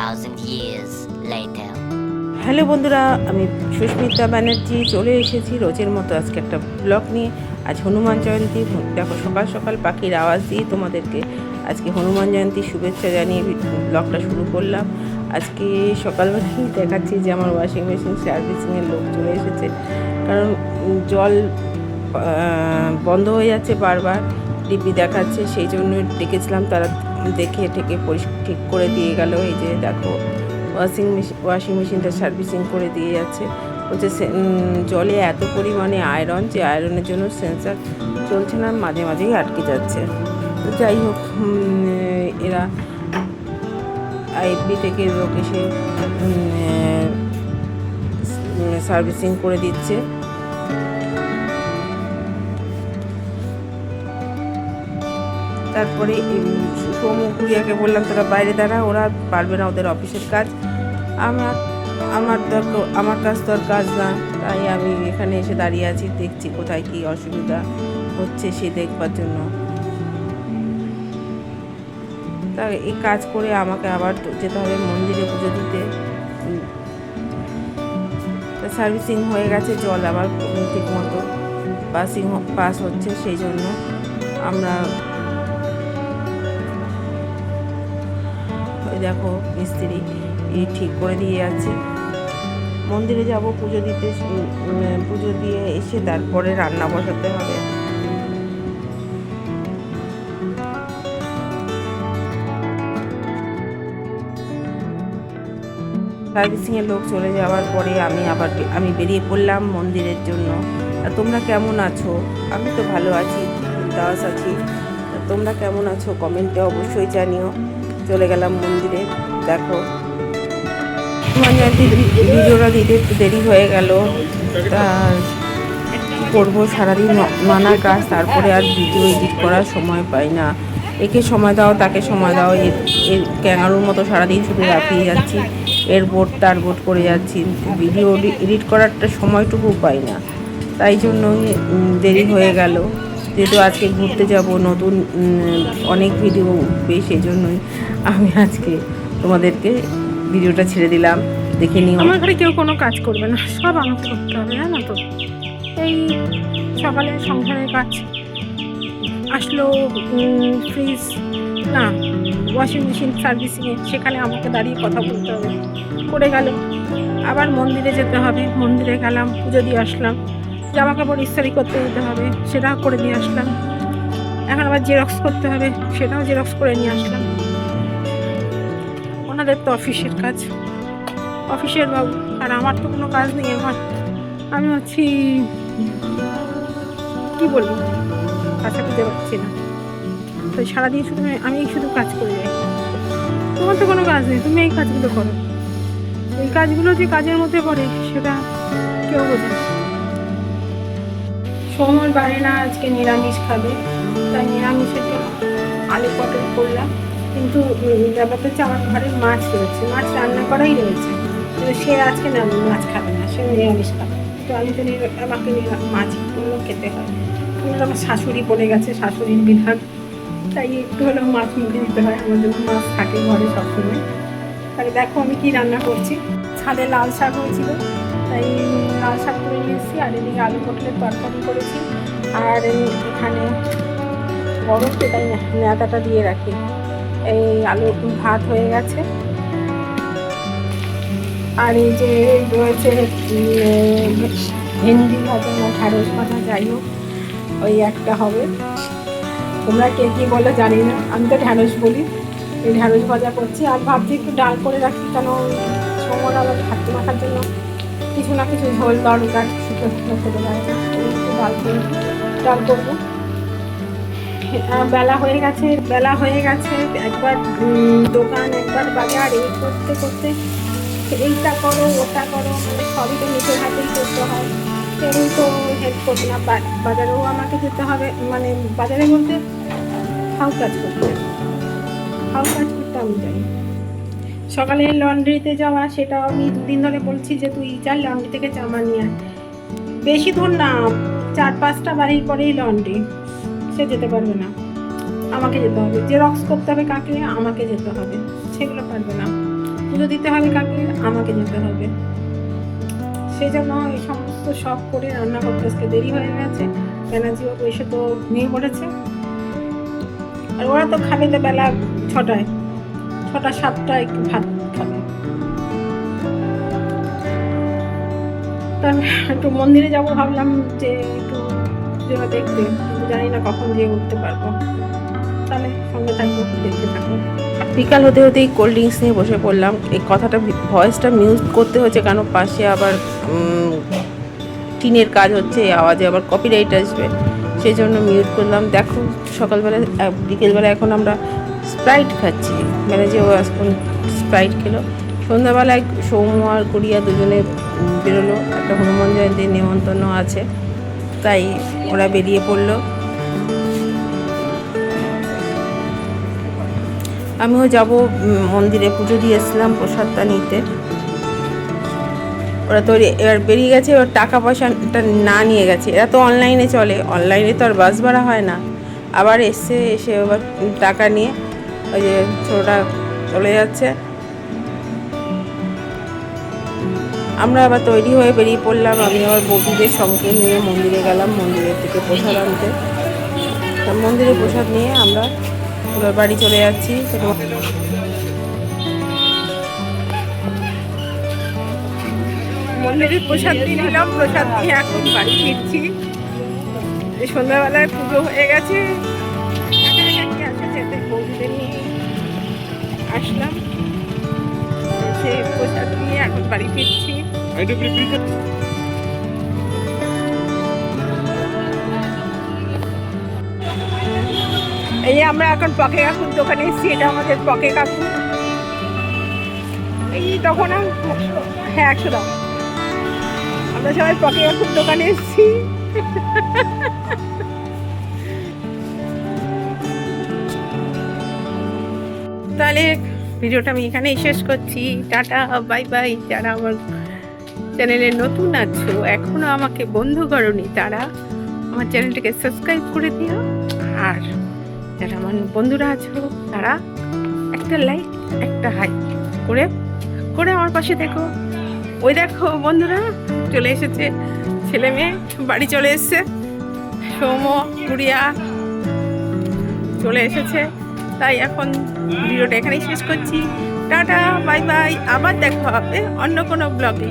2,000 years later. Hello বন্ধুরা, আমি সুস্মিতা ব্যানার্জি চলে এসেছি রোজের মতো আজকে একটা ব্লগ নিয়ে। আজ হনুমান জয়ন্তী। দেখো সকাল সকাল পাখির আওয়াজ দিয়ে তোমাদেরকে আজকে হনুমান জয়ন্তীর শুভেচ্ছা জানিয়ে ব্লগটা শুরু করলাম। আজকে সকালবেলায় দেখাচ্ছি যে আমার ওয়াশিং মেশিন সার্ভিসিংয়ের লোক চলে এসেছে, কারণ জল বন্ধ হয়ে যাচ্ছে বারবার, ডিপি দেখাচ্ছে, সেই জন্য ডেকেছিলাম। তারা দেখে ঠেকে ঠিক করে দিয়ে গেল। এই যে দেখো ওয়াশিং মেশিনটা সার্ভিসিং করে দিয়ে যাচ্ছে। বলছে জলে এত পরিমাণে আয়রন, যে আয়রনের জন্য সেন্সার চলছে না, মাঝে মাঝেই আটকে যাচ্ছে। তো যাই হোক, এরা আইএফবি থেকে লোক এসে সার্ভিসিং করে দিচ্ছে। তারপরে গুড়িয়াকে বললাম তোরা বাইরে দাঁড়া, ওরা পারবে না, ওদের অফিসের কাজ। আমার কাজ তো আর কাজ না, তাই আমি এখানে এসে দাঁড়িয়ে আছি, দেখছি কোথায় কী অসুবিধা হচ্ছে সে দেখবার জন্য। তা এই কাজ করে আমাকে আবার যেতে হবে মন্দিরে পুজো দিতে। সার্ভিসিং হয়ে গেছে, জল আবার ঠিক মতো পাস হচ্ছে, সেই জন্য আমরা দেখো মিস্ত্রি ঠিক করে দিয়ে যাচ্ছে। মন্দিরে যাব পুজো দিতে, পুজো দিয়ে এসে তারপরে রান্না বসাতে হবে। সার্ভিসিংয়ের লোক চলে যাওয়ার পরে আমি বেরিয়ে পড়লাম মন্দিরের জন্য। আর তোমরা কেমন আছো? আমি তো ভালো আছি, দাস আছি। তোমরা কেমন আছো কমেন্টে অবশ্যই জানিও। চলে গেলাম মন্দিরে। দেখো হনুমান জয়ন্তীর ভিডিওটা দিতে একটু দেরি হয়ে গেল। তা কী করবো, সারাদিন নানা কাজ, তারপরে আর ভিডিও এডিট করার সময় পাই না। একে সময় দাও, তাকে সময় দাও, এর ক্যাঙারুর মতো সারাদিন শুধু লাফিয়ে যাচ্ছি, এর বোর্ড তার বোর্ড করে যাচ্ছি, ভিডিও এডিট করার সময়টুকু পাই না। তাই জন্যই দেরি হয়ে গেল। যেহেতু আজকে ঘুরতে যাব, নতুন অনেক ভিডিও উঠবে, সেই জন্যই আমি আজকে তোমাদেরকে ভিডিওটা ছেড়ে দিলাম, দেখে নিও। আমার ঘরে কেউ কোনো কাজ করবে না, সব আমাকে করতে হবে, জানো তো। এই সকালে সংসারের কাজ আসলো, ফ্রিজ না ওয়াশিং মেশিন সার্ভিসিংয়ে, সেখানে আমাকে দাঁড়িয়ে কথা বলতে হবে, করে গেল। আবার মন্দিরে যেতে হবে, মন্দিরে গেলাম, পুজো দিয়ে আসলাম। জামা কাপড় ইস্ত্রি করতে দিতে হবে, সেটাও করে দিয়ে আসলাম। এখন আবার জেরক্স করতে হবে, সেটাও জেরক্স করে নিয়ে আসলাম। ওনাদের তো অফিসের কাজ, অফিসের বাবু, আর আমার তো কোনো কাজ নেই। আমি হচ্ছি কী বলবো, কাছে খুঁজে পাচ্ছি না। তো সারাদিন আমি শুধু কাজ করে যাই। তোমার তো কোনো কাজ নেই, তুমি এই কাজগুলো করো। এই কাজগুলো যে কাজের মধ্যে পড়ে সেটা কেউ বোঝে না। সোমবার বাড়ি না, আজকে নিরামিষ খাবে, তাই নিরামিষের জন্য আলু পটল করলাম। কিন্তু ব্যাপারটা হচ্ছে আমার ঘরে মাছ রয়েছে, মাছ রান্না করাই রয়েছে, কিন্তু সে আজকে না মাছ খাবে না, সে নিরামিষ খাবে। তো আমি তো আমাকে মাছগুলো খেতে হয়। কিন্তু আমার শাশুড়ি পড়ে গেছে, শাশুড়ির বিধান, তাই একটু হলেও মাছ মুখে দিতে হয়। আমার জন্য মাছ থাকে ঘরে সবসময়। তাহলে দেখো আমি কি রান্না করছি। ছাদে লাল শাক হয়েছিল, তাই লাল শাক করে নিয়ে এসেছি। আর এদিকে আলু পটলের তরকারি করেছি। আর এখানে গরম তো, তাই নেতাটা দিয়ে রাখি। এই আলু ভাত হয়ে গেছে। আর এই যে রয়েছে ভেন্ডি ভাজা না ঢ্যাঁড়স ভাজা, যাই হোক ওই একটা হবে। তোমরা কে কী বলো জানি না, আমি তো ঢ্যাঁড়স বলি। এই ঢ্যাঁড়স ভাজা করছি। আর ভাবছি একটু ডাল করে রাখি, কেন সময় আবার ভাতে মাখার জন্য কিছু না কিছু ঝোল দরকার, শুকনো শুকনো খেতে পারে না। একটু ডাল করবো। বেলা হয়ে গেছে, একবার দোকান একবার বাজার, এই করতে করতে এইটা করো ওটা করো, মানে সবই তো নিজের হাতেই করতে হয়, কেউ তো হেল্প করবে না। বাজারেও আমাকে যেতে হবে, মানে বাজারে বলতে হাউ কাজ করতে আমি যাই। সকালে লন্ড্রিতে যাওয়া, সেটাও আমি 2 দিন ধরে বলছি যে তুই যা লন্ড্রি থেকে জামা নিয়ে আয়। বেশি দূর না, 4-5টা বাড়ির পরেই লন্ড্রি, সে যেতে পারবে না, আমাকে যেতে হবে। জেরক্স করতে হবে কাকে, আমাকে যেতে হবে, সেগুলো পারবে না। পুজো দিতে হবে কাকে? আমাকে যেতে হবে। সেই জন্য এই সমস্ত সব করে রান্না করতে আজকে দেরি হয়ে গেছে। ব্যানার্জিবাবু এসে তো নিয়ে পড়েছে, আর ওরা তো খাবে তো বেলা 6টায়, 6টা 7টায় একটু ভাত খাবে। তার একটু মন্দিরে যাব ভাবলাম, যে একটু পুজোটা দেখতে, কিন্তু জানি না কখন যেয়ে উঠতে পারবো। তাহলে সঙ্গে থাকবো, দেখতে থাকবো। বিকাল হতে হতেই কোল্ড ড্রিঙ্কস নিয়ে বসে পড়লাম। এই কথাটা ভয়েসটা মিউট করতে হচ্ছে, কারণ পাশে আবার টিনের কাজ হচ্ছে, এই আওয়াজে আবার কপিরাইট আসবে, সেই জন্য মিউট করলাম। দেখো সকালবেলা বিকেলবেলা এখন আমরা স্প্রাইট খাচ্ছি, মানে যে ও এখন স্প্রাইট খেলো। সন্ধ্যাবেলায় সৌম্য আর গুড়িয়া দুজনে বেরোলো, একটা হনুমান জয়ন্তীর নেমন্তন্ন আছে, তাই ওরা বেরিয়ে পড়লো। আমিও যাব মন্দিরে, পুজো দিয়ে এসলাম প্রসাদটা নিতে। ওরা তো এবার বেরিয়ে গেছে, ওর টাকা পয়সাটা না নিয়ে গেছে। এরা তো অনলাইনে চলে, অনলাইনে তো আর বাস ভাড়া হয় না। আবার এসে আবার টাকা নিয়ে ওই যে ছোটোটা চলে যাচ্ছে। আমরা আবার তৈরি হয়ে বেরিয়ে পড়লাম। আমি আবার বৌদিদের সঙ্গে নিয়ে মন্দিরে গেলাম, মন্দিরের থেকে প্রসাদ আনতে। মন্দিরে প্রসাদ নিয়ে আমরা এবার বাড়ি চলে যাচ্ছি। মন্দিরের প্রসাদ দিয়ে নিলাম, প্রসাদ নিয়ে এখন বাড়ি ফিরছি। সন্ধ্যাবেলায় পুজো হয়ে গেছে, বৌদিদের নিয়ে আসলাম, সে প্রসাদ নিয়ে এখন বাড়ি ফিরছি। এই যে আমরা এখন পকে কাকুর দোকানে এসেছি, এটা আমাদের পকে কাকু। এই তখন হ্যাঁ 100 দাম। আমরা সবাই পকে কাকুর দোকানে এসেছি। তাহলে ভিডিওটা আমি এখানেই শেষ করছি। Tata, bye bye. যারা আমার চ্যানেলে নতুন আছো, এখনো আমাকে বন্ধু করনি, তারা আমার চ্যানেলটাকে সাবস্ক্রাইব করে দিও। আর যারা আমার বন্ধুরা আছো, তারা একটা লাইক একটা হাই করে করে আমার পাশে দেখো। ওই দেখো বন্ধুরা চলে এসেছে, ছেলে মেয়ে বাড়ি চলে এসেছে, সৌম্য গুড়িয়া চলে এসেছে। তাই এখন ভিডিওটা এখানেই শেষ করছি। Tata, bye bye. আবার দেখা হবে অন্য কোনো ব্লগে।